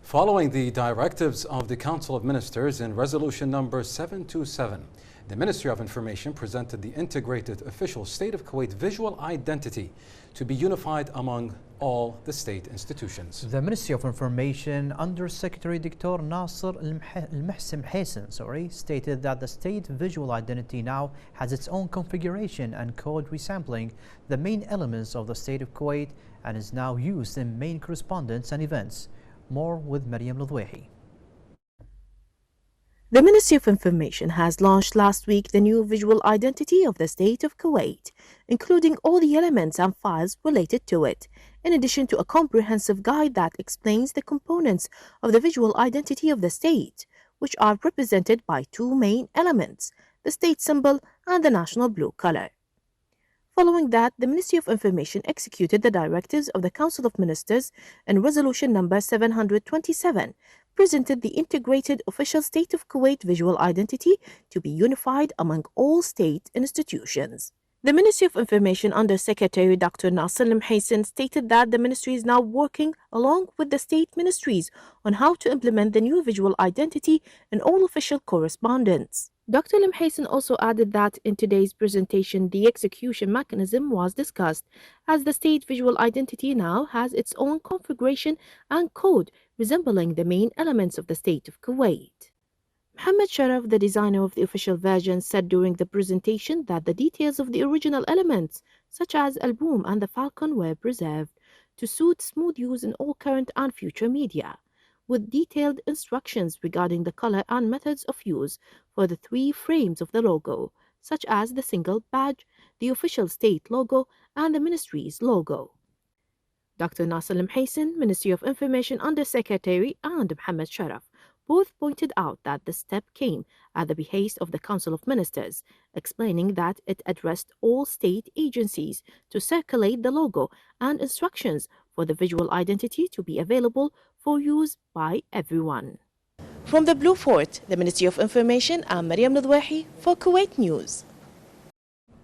Following the directives of the Council of Ministers in Resolution number 727, the Ministry of Information presented the integrated official State of Kuwait visual identity to be unified among all the state institutions. The Ministry of Information Under Secretary Dr. Nasser Al-Mhaysin stated that the state visual identity now has its own configuration and code resembling the main elements of the State of Kuwait and is now used in main correspondence and events. More with Maryam Ladwehi. The Ministry of Information has launched last week the new visual identity of the State of Kuwait, including all the elements and files related to it, in addition to a comprehensive guide that explains the components of the visual identity of the state, which are represented by two main elements, the state symbol and the national blue color. Following that, the Ministry of Information executed the directives of the Council of Ministers in Resolution number 727, presented the integrated official State of Kuwait visual identity to be unified among all state institutions. The Ministry of Information Under Secretary Dr. Nasser Al-Mhaysin stated that the ministry is now working along with the state ministries on how to implement the new visual identity in all official correspondence. Dr. Al-Mhaysin also added that in today's presentation, the execution mechanism was discussed, as the state visual identity now has its own configuration and code resembling the main elements of the State of Kuwait. Mohammed Sharaf, the designer of the official version, said during the presentation that the details of the original elements, such as album and the falcon, were preserved to suit smooth use in all current and future media, with detailed instructions regarding the color and methods of use for the three frames of the logo, such as the single badge, the official state logo, and the ministry's logo. Dr. Nasser Al-Mhaysin, Ministry of Information Under Secretary, and Mohammed Sharaf both pointed out that the step came at the behest of the Council of Ministers, explaining that it addressed all state agencies to circulate the logo and instructions for the visual identity to be available for use by everyone. From the Blue Fort, the Ministry of Information, I'm Maryam Ladwehi for Kuwait News.